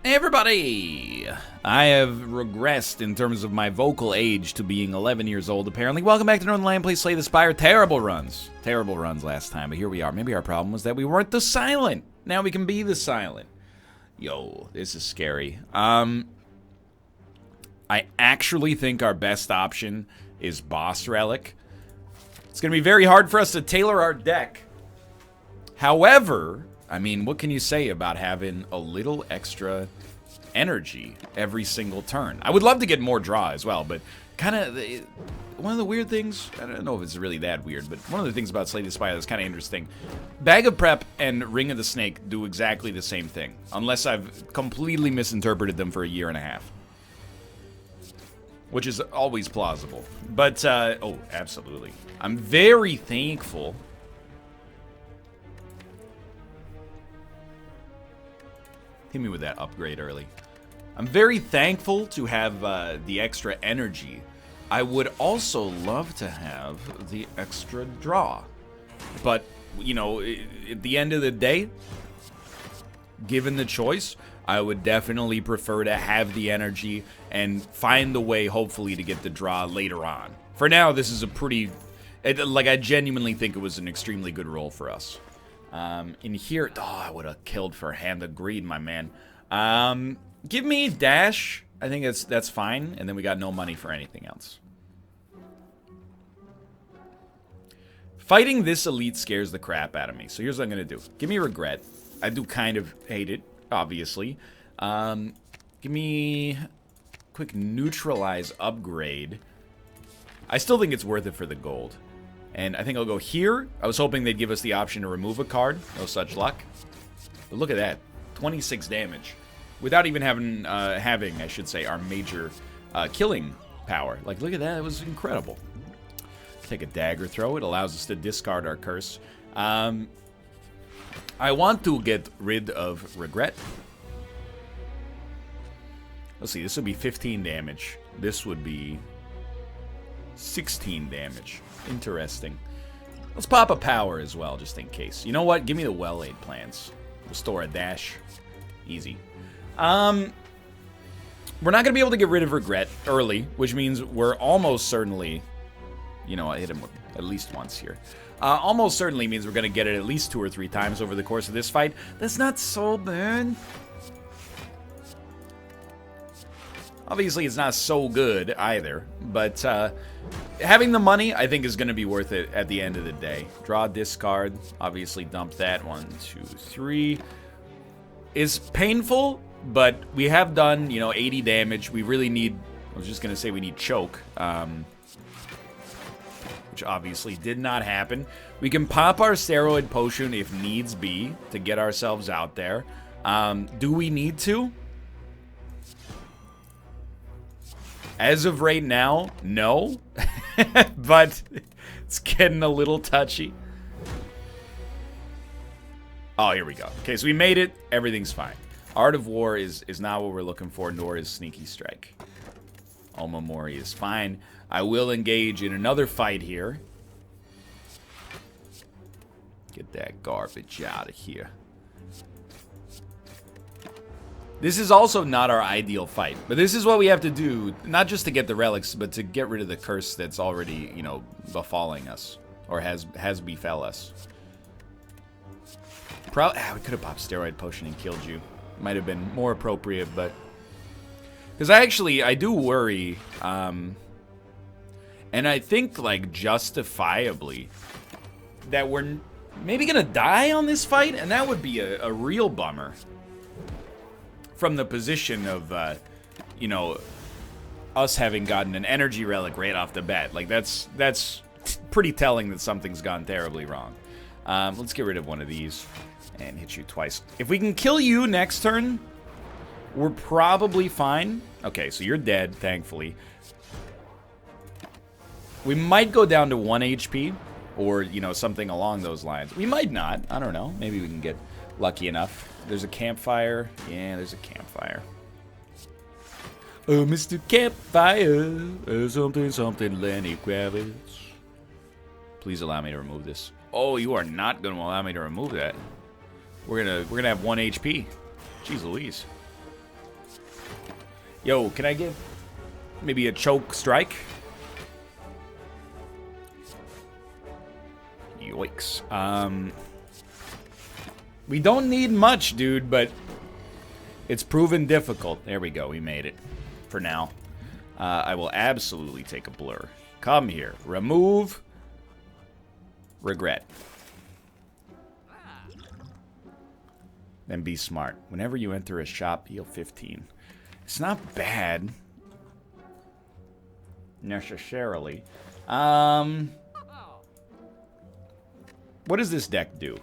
Hey everybody! I have regressed in terms of my vocal age to being 11 years old, apparently. Welcome back to Northernlion, play Slay the Spire. Terrible runs. Terrible runs last time, but here we are. Maybe our problem was that we weren't the silent. Now we can be the silent. Yo, this is scary. I actually think our best option is Boss Relic. It's going to be very hard for us to tailor our deck. However, I mean, what can you say about having a little extra energy every single turn? I would love to get more draw as well, but kind of one of the weird things, I don't know if it's really that weird, but one of the things about Slay the Spire that's kind of interesting, Bag of Prep and Ring of the Snake do exactly the same thing, unless I've completely misinterpreted them for a year and a half. Which is always plausible. But, oh, absolutely. I'm very thankful. Hit me with that upgrade early. I'm very thankful to have the extra energy. I would also love to have the extra draw. But, you know, at the end of the day, given the choice, I would definitely prefer to have the energy and find the way, hopefully, to get the draw later on. For now, this is a pretty... like, I genuinely think it was an extremely good roll for us. In here, oh, I would have killed for Hand of Greed, my man. Give me dash. I think that's fine. And then we got no money for anything else. Fighting this elite scares the crap out of me. So here's what I'm going to do. Give me regret. I do kind of hate it, obviously. Give me quick neutralize upgrade. I still think it's worth it for the gold. And I think I'll go here. I was hoping they'd give us the option to remove a card. No such luck. But look at that. 26 damage. Without even having, I should say, our major killing power. Like, look at that. It was incredible. Take a dagger throw. It allows us to discard our curse. I want to get rid of regret. Let's see. This would be 15 damage. This would be 16 damage. Interesting. Let's pop a power as well, just in case. You know what? Give me the well-laid plans. Restore a dash. Easy. We're not going to be able to get rid of regret early, which means we're almost certainly... You know, I hit him at least once here. Almost certainly means we're going to get it at least 2 or 3 times over the course of this fight. That's not so bad. Obviously, it's not so good either, but having the money, I think, is going to be worth it at the end of the day. Draw, discard, obviously dump that. 1, 2, 3. It's painful, but we have done, you know, 80 damage. We really need, I was just going to say we need choke, which obviously did not happen. We can pop our steroid potion if needs be to get ourselves out there. Do we need to? As of right now, no. But it's getting a little touchy. Oh, here we go. Okay, so we made it. Everything's fine. Art of War is not what we're looking for, nor is Sneaky Strike. Omamori is fine. I will engage in another fight here. Get that garbage out of here. This is also not our ideal fight, but this is what we have to do, not just to get the relics, but to get rid of the curse that's already, you know, befalling us, or has befell us. We could have popped steroid potion and killed you. Might have been more appropriate, but... Because I do worry, and I think, like, justifiably, that we're maybe gonna die on this fight, and that would be a real bummer. From the position of, you know, us having gotten an energy relic right off the bat. Like, that's pretty telling that something's gone terribly wrong. Let's get rid of one of these and hit you twice. If we can kill you next turn, we're probably fine. Okay, so you're dead, thankfully. We might go down to 1 HP or, you know, something along those lines. We might not. I don't know. Maybe we can get lucky enough. There's a campfire. Yeah, there's a campfire. Oh, Mr. Campfire. Something, Lenny Kravitz. Please allow me to remove this. Oh, you are not going to allow me to remove that. We're gonna have 1 HP. Jeez Louise. Yo, can I give maybe a choke strike? Yoicks. We don't need much, dude, but it's proven difficult. There we go. We made it for now. I will absolutely take a blur. Come here. Remove. Regret. Then be smart. Whenever you enter a shop, heal 15. It's not bad. Necessarily. What does this deck do?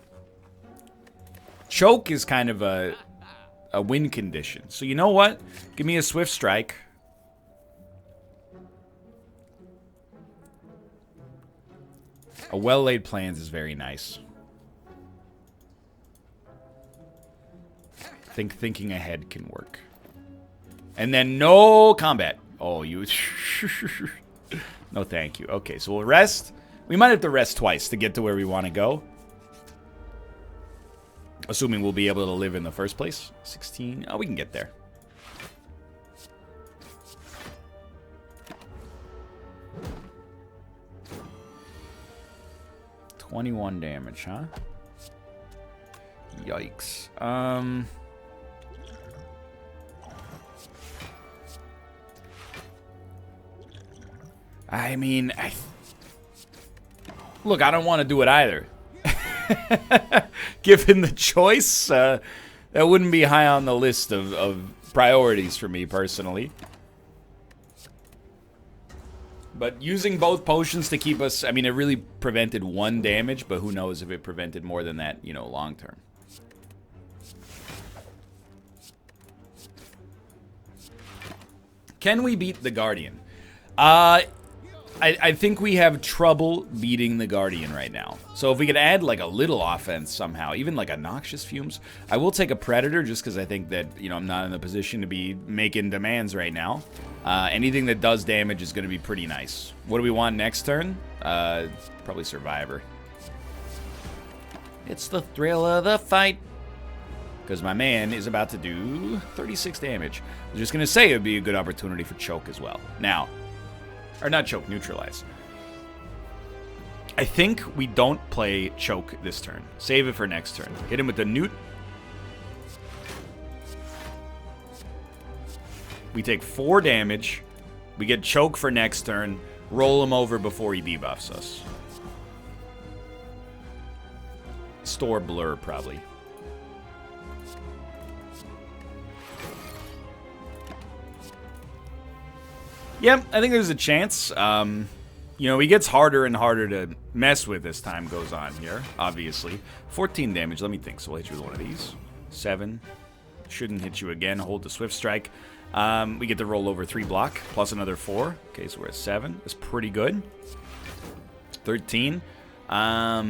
Choke is kind of a win condition. So you know what? Give me a Swift Strike. A Well-Laid Plans is very nice. Thinking ahead can work. And then no combat. Oh, you... No, thank you. Okay, so we'll rest. We might have to rest twice to get to where we want to go. Assuming we'll be able to live in the first place. 16. Oh, we can get there. $21 damage, huh? Yikes. I mean, look, I don't want to do it either. Given the choice, that wouldn't be high on the list of priorities for me personally. But using both potions to keep us, I mean, it really prevented 1 damage, but who knows if it prevented more than that, you know, long term. Can we beat the Guardian? I think we have trouble beating the Guardian right now. So if we could add like a little offense somehow, even like a Noxious Fumes. I will take a Predator just because I think that, you know, I'm not in the position to be making demands right now. Anything that does damage is going to be pretty nice. What do we want next turn? Probably Survivor. It's the thrill of the fight. Because my man is about to do 36 damage. I was just going to say it would be a good opportunity for Choke as well. Now... Or not Choke, Neutralize. I think we don't play Choke this turn. Save it for next turn. Hit him with the Newt. We take 4 damage. We get Choke for next turn. Roll him over before he debuffs us. Store Blur, probably. Yeah, I think there's a chance. You know, he gets harder and harder to mess with as time goes on here, obviously. 14 damage, let me think. So we'll hit you with one of these. 7. Shouldn't hit you again. Hold the Swift Strike. We get to roll over 3 block, plus another 4. Okay, so we're at 7. That's pretty good. 13. I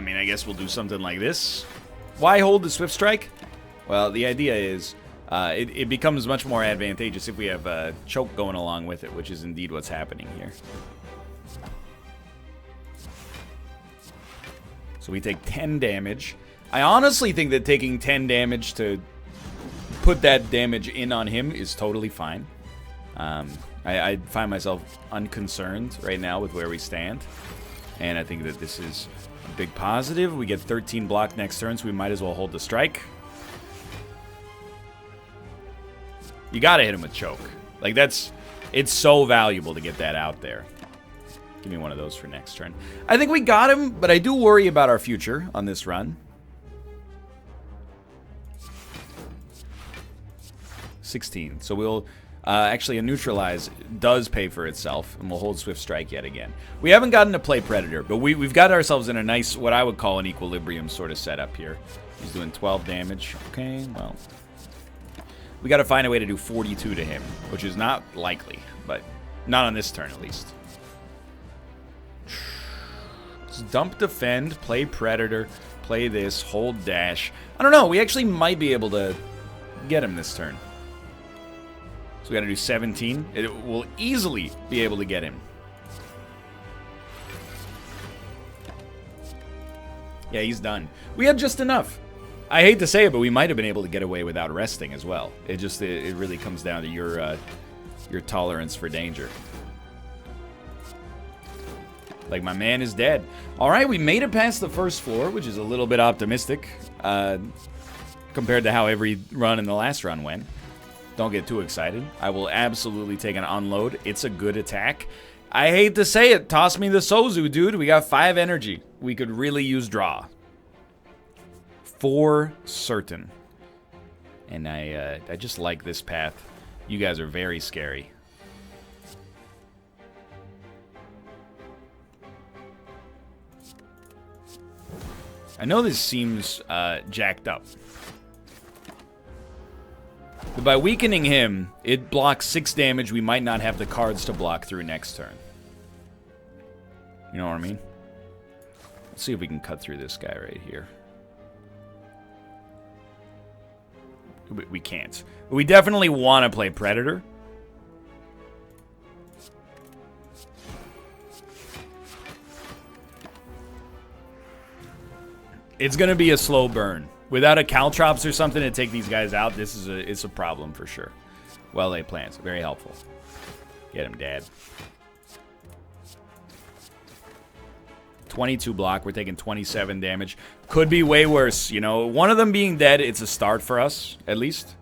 mean, I guess we'll do something like this. Why hold the Swift Strike? Well, the idea is it becomes much more advantageous if we have Choke going along with it, which is indeed what's happening here. So we take 10 damage. I honestly think that taking 10 damage to put that damage in on him is totally fine. I find myself unconcerned right now with where we stand. And I think that this is a big positive. We get 13 block next turn, so we might as well hold the strike. You gotta hit him with Choke. Like, it's so valuable to get that out there. Give me one of those for next turn. I think we got him, but I do worry about our future on this run. 16. So we'll... actually, a Neutralize does pay for itself, and we'll hold Swift Strike yet again. We haven't gotten to play Predator, but we've got ourselves in a nice, what I would call an equilibrium sort of setup here. He's doing 12 damage. Okay, well... We got to find a way to do 42 to him, which is not likely, but not on this turn at least. Let's dump Defend, play Predator, play this, hold Dash. I don't know, we actually might be able to get him this turn. So we got to do 17. It will easily be able to get him. Yeah, he's done. We have just enough. I hate to say it, but we might have been able to get away without resting as well. It really comes down to your tolerance for danger. Like, my man is dead. All right, we made it past the first floor, which is a little bit optimistic compared to how every run in the last run went. Don't get too excited. I will absolutely take an unload. It's a good attack. I hate to say it. Toss me the Sozu, dude. We got 5 energy. We could really use draw. For certain. And I just like this path. You guys are very scary. I know this seems jacked up. But by weakening him, it blocks 6 damage we might not have the cards to block through next turn. You know what I mean? Let's see if we can cut through this guy right here. We can't. We definitely want to play Predator. It's going to be a slow burn. Without a Caltrops or something to take these guys out, it's a problem for sure. Well-laid plans. Very helpful. Get him, Dad. 22 block. We're taking 27 damage. Could be way worse. You know, one of them being dead, it's a start for us, at least.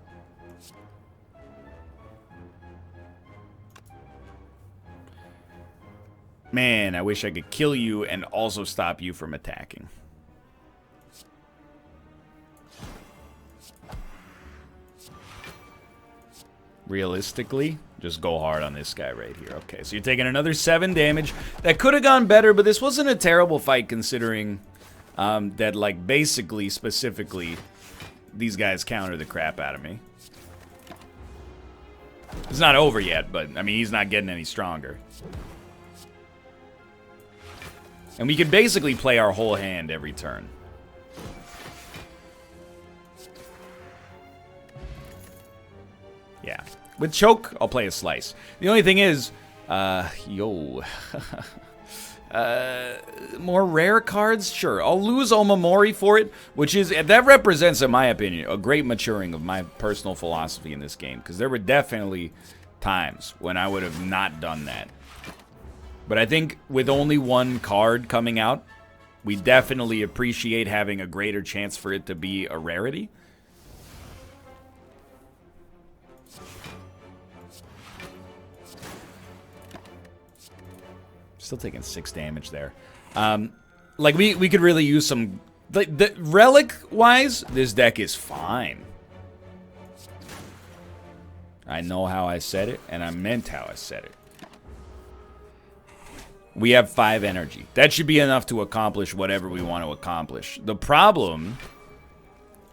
Man, I wish I could kill you and also stop you from attacking. Realistically, just go hard on this guy right here. Okay, so you're taking another 7 damage. That could have gone better, but this wasn't a terrible fight considering that, like, basically, specifically, these guys counter the crap out of me. It's not over yet, but, I mean, he's not getting any stronger. And we could basically play our whole hand every turn. Yeah. With choke, I'll play a slice. The only thing is, more rare cards? Sure. I'll lose Omamori for it, which is, that represents, in my opinion, a great maturing of my personal philosophy in this game. Because there were definitely times when I would have not done that. But I think with only one card coming out, we definitely appreciate having a greater chance for it to be a rarity. Still taking 6 damage there. Like, we could really use some... The relic-wise, this deck is fine. I know how I said it, and I meant how I said it. We have 5 energy. That should be enough to accomplish whatever we want to accomplish. The problem,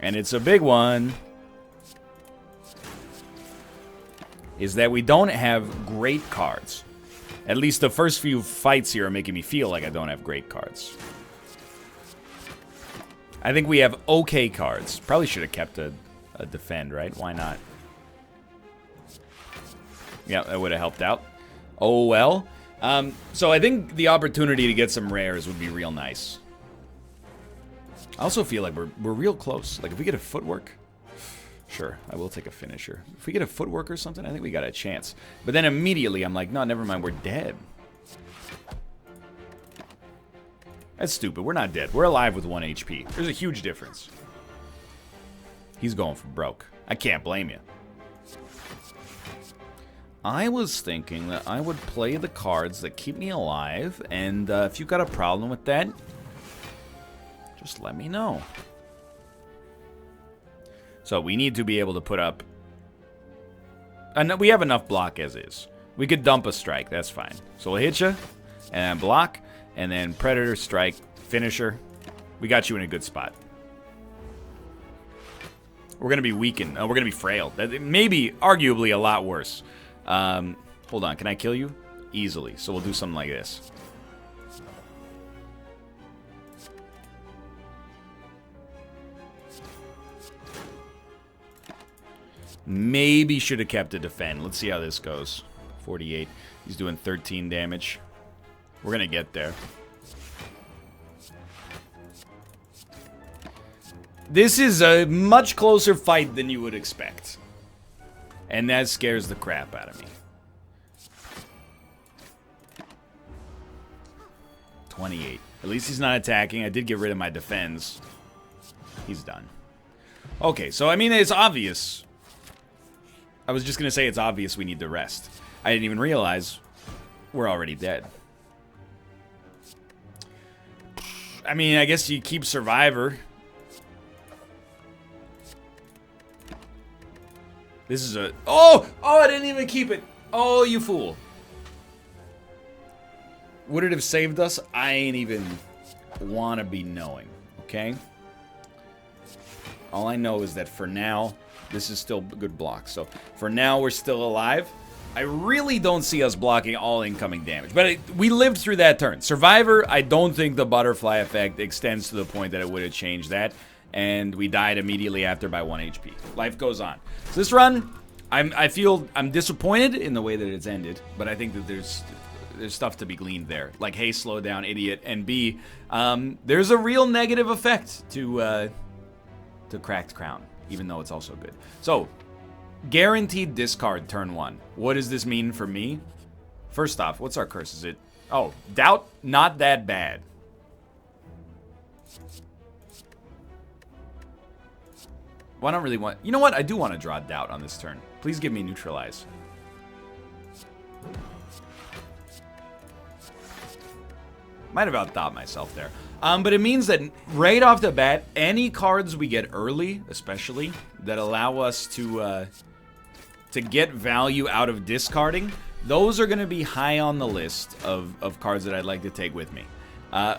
and it's a big one, is that we don't have great cards. At least the first few fights here are making me feel like I don't have great cards. I think we have okay cards. Probably should have kept a defend, right? Why not? Yeah, that would have helped out. Oh, well. So I think the opportunity to get some rares would be real nice. I also feel like we're real close. Like, if we get a footwork... Sure, I will take a finisher. If we get a footwork or something, I think we got a chance. But then immediately, I'm like, no, never mind, we're dead. That's stupid. We're not dead. We're alive with 1 HP. There's a huge difference. He's going for broke. I can't blame you. I was thinking that I would play the cards that keep me alive, and if you got a problem with that, just let me know. So we need to be able to put up... And we have enough block as is. We could dump a strike, that's fine. So we'll hit you, and then block, and then Predator, strike, finisher. We got you in a good spot. We're going to be weakened. We're going to be frail. Maybe, arguably, a lot worse. Hold on, can I kill you? Easily. So we'll do something like this. Maybe should have kept a defend. Let's see how this goes. 48. He's doing 13 damage. We're going to get there. This is a much closer fight than you would expect. And that scares the crap out of me. 28. At least he's not attacking. I did get rid of my defense. He's done. Okay, so I mean, it's obvious. I was just going to say it's obvious we need to rest. I didn't even realize we're already dead. I mean, I guess you keep Survivor. This is a... Oh! Oh, I didn't even keep it. Oh, you fool. Would it have saved us? I ain't even want to be knowing, okay? All I know is that for now, this is still a good block. So, for now, we're still alive. I really don't see us blocking all incoming damage. But we lived through that turn. Survivor, I don't think the butterfly effect extends to the point that it would have changed that. And we died immediately after by 1 HP. Life goes on. So this run, I feel I'm disappointed in the way that it's ended. But I think that there's stuff to be gleaned there. Like, hey, slow down, idiot. And B, there's a real negative effect to Cracked Crown. Even though it's also good. So... guaranteed discard turn 1. What does this mean for me? First off, what's our curse? Is it... oh, doubt? Not that bad. Well, I don't really want... you know what? I do want to draw doubt on this turn. Please give me neutralize. Might have outthought myself there. But it means that right off the bat, any cards we get early, especially, that allow us to get value out of discarding, those are going to be high on the list of cards that I'd like to take with me.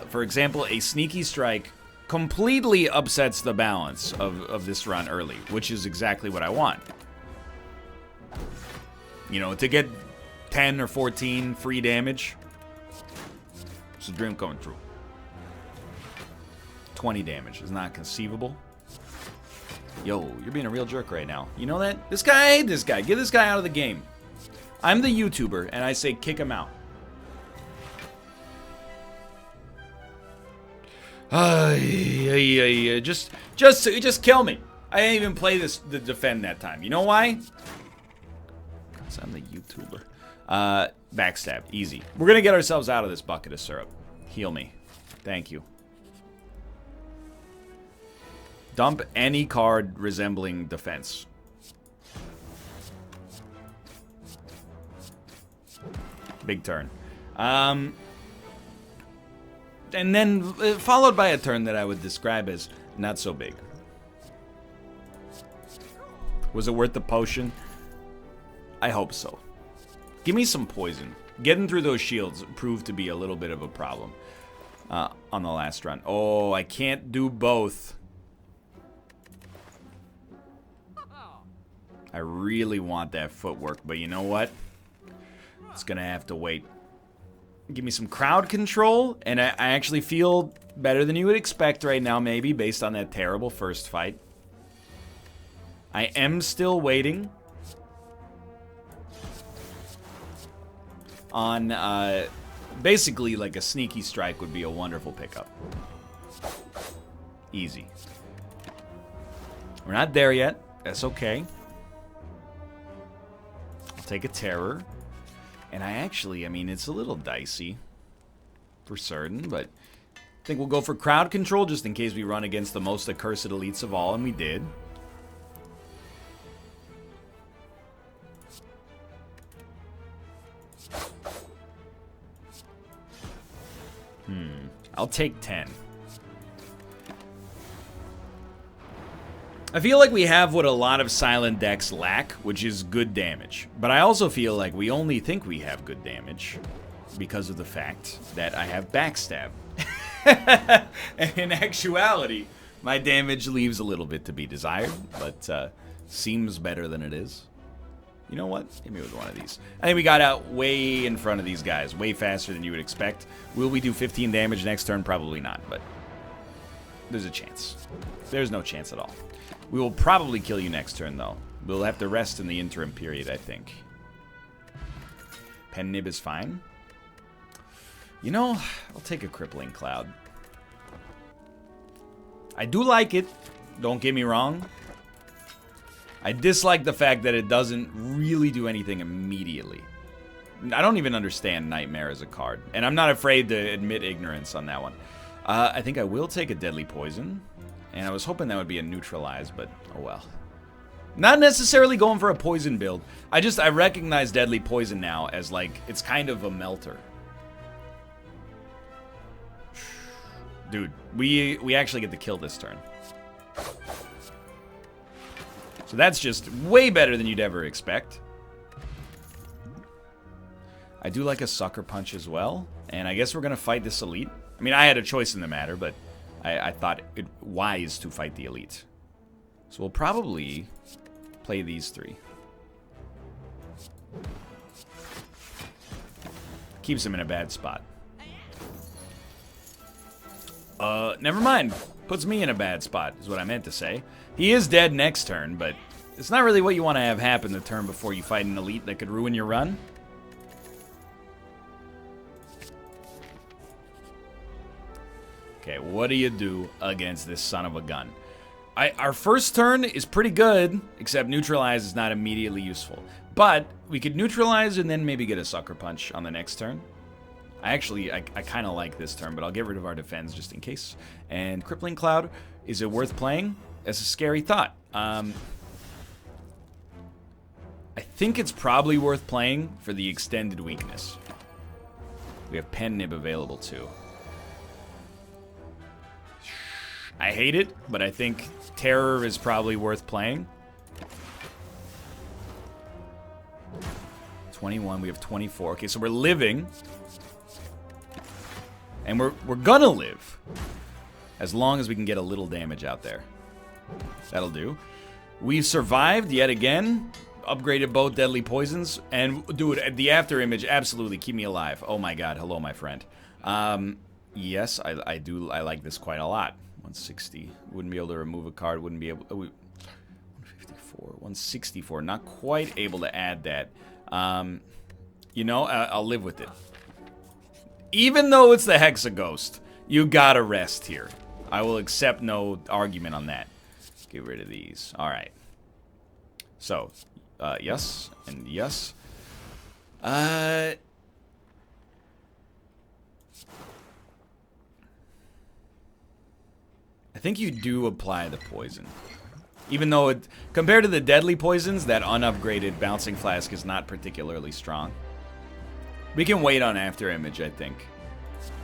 For example, a Sneaky Strike completely upsets the balance of this run early, which is exactly what I want. You know, to get 10 or 14 free damage, it's a dream coming true. 20 damage is not conceivable. Yo, you're being a real jerk right now. You know that? This guy, I hate this guy. Get this guy out of the game. I'm the YouTuber, and I say kick him out. Just kill me. I didn't even play the defend that time. You know why? Because I'm the YouTuber. Backstab, easy. We're gonna get ourselves out of this bucket of syrup. Heal me. Thank you. Dump any card resembling defense. Big turn. And then followed by a turn that I would describe as not so big. Was it worth the potion? I hope so. Give me some poison. Getting through those shields proved to be a little bit of a problem on the last run. Oh, I can't do both. I really want that footwork, but you know what? It's gonna have to wait. Give me some crowd control, and I actually feel better than you would expect right now, maybe, based on that terrible first fight. I am still waiting on, basically, like a Sneaky Strike would be a wonderful pickup. Easy. We're not there yet. That's okay. I'll take a Terror. And I mean, it's a little dicey for certain, but I think we'll go for crowd control just in case we run against the most accursed elites of all, and we did. I'll take 10. I feel like we have what a lot of silent decks lack, which is good damage. But I also feel like we only think we have good damage because of the fact that I have backstab. And in actuality, my damage leaves a little bit to be desired, but seems better than it is. You know what? Hit me with one of these. I think we got out way in front of these guys, way faster than you would expect. Will we do 15 damage next turn? Probably not, but there's a chance. There's no chance at all. We will probably kill you next turn, though. We'll have to rest in the interim period, I think. Pen Nib is fine. You know, I'll take a Crippling Cloud. I do like it. Don't get me wrong. I dislike the fact that it doesn't really do anything immediately. I don't even understand Nightmare as a card. And I'm not afraid to admit ignorance on that one. I think I will take a Deadly Poison. And I was hoping that would be a Neutralize, but oh well. Not necessarily going for a poison build. I recognize Deadly Poison now as like, it's kind of a melter. Dude, we actually get to kill this turn. So that's just way better than you'd ever expect. I do like a Sucker Punch as well. And I guess we're going to fight this Elite. I mean, I had a choice in the matter, but I thought it wise to fight the Elite. So we'll probably play these three. Keeps him in a bad spot. Never mind. Puts me in a bad spot, is what I meant to say. He is dead next turn, but it's not really what you want to have happen the turn before you fight an Elite that could ruin your run. Okay, what do you do against this son of a gun? Our first turn is pretty good, except Neutralize is not immediately useful. But we could Neutralize and then maybe get a Sucker Punch on the next turn. I kind of like this turn, but I'll get rid of our defense just in case. And Crippling Cloud, is it worth playing? That's a scary thought. I think it's probably worth playing for the extended weakness. We have Pen Nib available too. I hate it, but I think Terror is probably worth playing. 21, we have 24. Okay, so we're living. And we're gonna live. As long as we can get a little damage out there. That'll do. We survived yet again. Upgraded both Deadly Poisons. And, dude, the after image, absolutely, keep me alive. Oh my god, hello, my friend. Yes, I like this quite a lot. 160. Wouldn't be able to remove a card. Wouldn't be able... 154. 164. Not quite able to add that. You know, I'll live with it. Even though it's the Hexaghost, you gotta rest here. I will accept no argument on that. Get rid of these. Alright. So, yes, and yes. I think you do apply the poison. Even though, compared to the Deadly Poisons, that unupgraded Bouncing Flask is not particularly strong. We can wait on After Image, I think.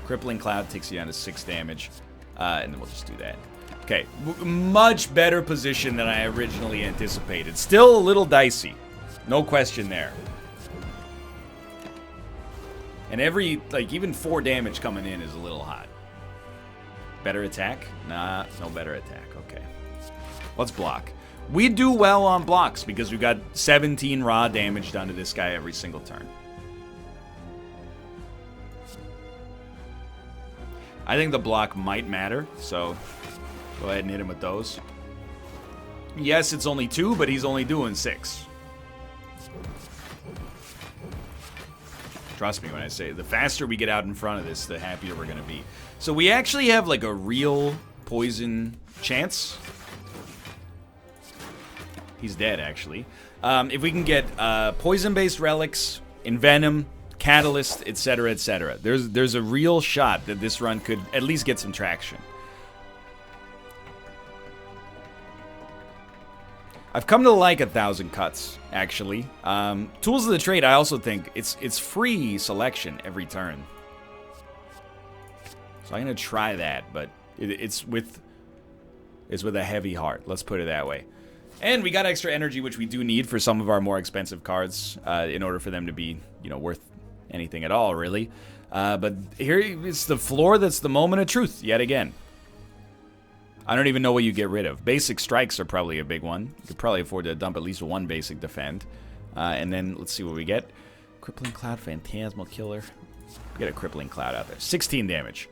Crippling Cloud takes you down to 6 damage. And then we'll just do that. Okay, much better position than I originally anticipated. Still a little dicey. No question there. And every, like, even 4 damage coming in is a little hot. Better attack? Nah, no better attack. Okay. Let's block. We do well on blocks because we've got 17 raw damage done to this guy every single turn. I think the block might matter, so go ahead and hit him with those. Yes, it's only 2, but he's only doing 6. Trust me when I say the faster we get out in front of this, the happier we're going to be. So we actually have like a real poison chance. He's dead, actually. If we can get poison-based relics, envenom, catalyst, etc., etc. There's a real shot that this run could at least get some traction. I've come to like 1,000 cuts, actually. Tools of the Trade, I also think it's free selection every turn. So I'm gonna try that, but it's with a heavy heart. Let's put it that way. And we got extra energy, which we do need for some of our more expensive cards in order for them to be, you know, worth anything at all, really. But here is the floor that's the moment of truth, yet again. I don't even know what you get rid of. Basic strikes are probably a big one. You could probably afford to dump at least 1 basic defend. And then let's see what we get. Crippling Cloud, Phantasmal Killer. Get a Crippling Cloud out there. 16 damage.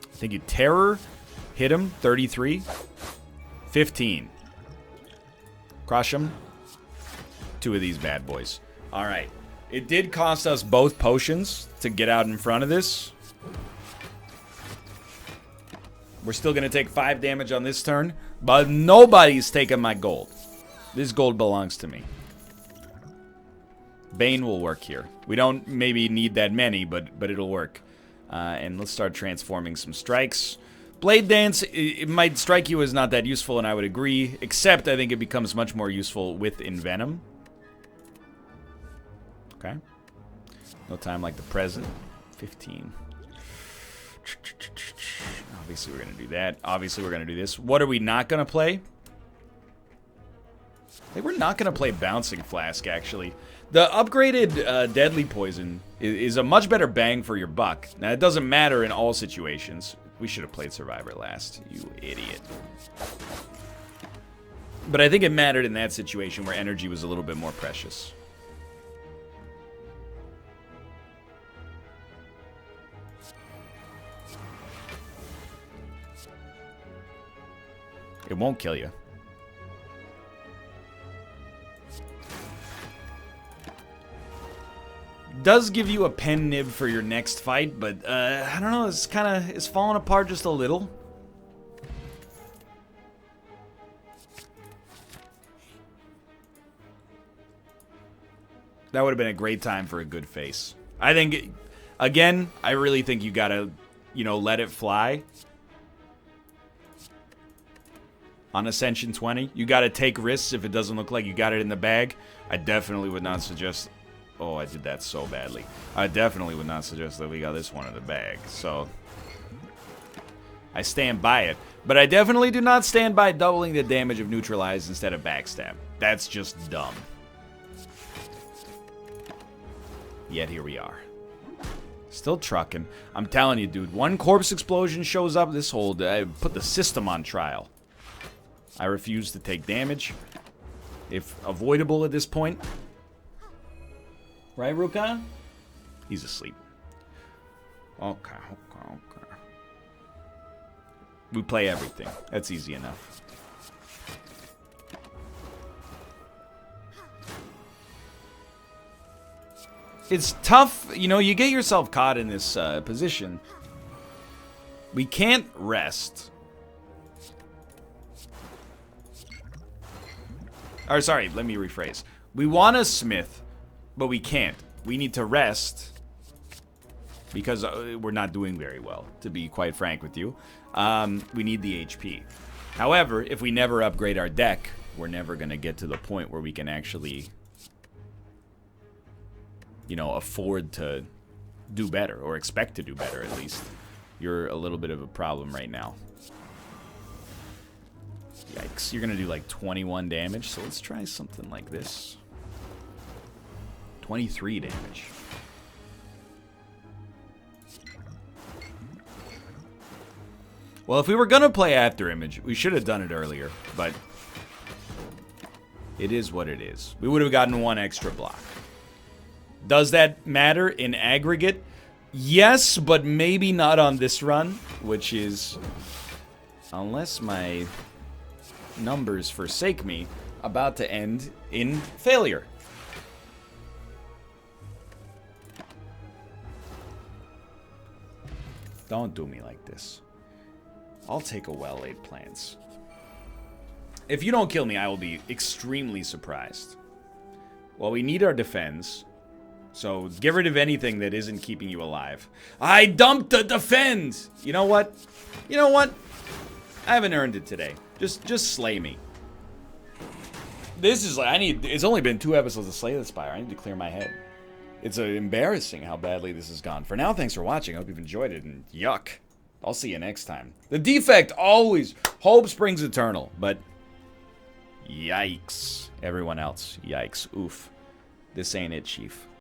I think you Terror, hit him, 33. 15. Crush him. 2 of these bad boys. Alright. It did cost us both potions to get out in front of this. We're still going to take 5 damage on this turn, but nobody's taking my gold. This gold belongs to me. Bane will work here. We don't maybe need that many, but it'll work. And let's start transforming some strikes. Blade Dance, it might strike you as not that useful, and I would agree, except I think it becomes much more useful with Envenom. Okay. No time like the present. 15. Obviously, we're going to do that. Obviously, we're going to do this. What are we not going to play? I think we're not going to play Bouncing Flask, actually. The upgraded Deadly Poison is a much better bang for your buck. Now, it doesn't matter in all situations. We should have played Survivor last, you idiot. But I think it mattered in that situation where energy was a little bit more precious. It won't kill you. Does give you a pen nib for your next fight, but I don't know, it's falling apart just a little. That would have been a great time for a good face. I think, again, I really think you gotta, you know, let it fly. On Ascension 20, you gotta take risks if it doesn't look like you got it in the bag. I definitely would not suggest... Oh, I did that so badly. I definitely would not suggest that we got this one in the bag. So, I stand by it. But I definitely do not stand by doubling the damage of Neutralize instead of Backstab. That's just dumb. Yet here we are. Still trucking. I'm telling you, dude. One Corpse Explosion shows up. This whole... I put the system on trial. I refuse to take damage. If avoidable at this point... Right, Ruka? He's asleep. Okay. We play everything. That's easy enough. It's tough. You know, you get yourself caught in this position. We can't rest. Or, sorry, let me rephrase. We want a smith. But we can't. We need to rest because we're not doing very well, to be quite frank with you. We need the HP. However, if we never upgrade our deck, we're never going to get to the point where we can actually, you know, afford to do better, or expect to do better at least. You're a little bit of a problem right now. Yikes. You're going to do like 21 damage, so let's try something like this. 23 damage. Well, if we were gonna play After Image, we should have done it earlier, but it is what it is. We would have gotten 1 extra block. Does that matter in aggregate? Yes, but maybe not on this run, which is, unless my numbers forsake me, about to end in failure. Don't do me like this. I'll take a well-laid plans. If you don't kill me, I will be extremely surprised. Well, we need our defense. So, get rid of anything that isn't keeping you alive. I dumped the defend! You know what? You know what? I haven't earned it today. Just slay me. This is like, it's only been 2 episodes of Slay the Spire. I need to clear my head. It's embarrassing how badly this has gone. For now, thanks for watching. I hope you've enjoyed it, and yuck. I'll see you next time. The defect always, hope springs eternal, but yikes. Everyone else, yikes. Oof. This ain't it, Chief.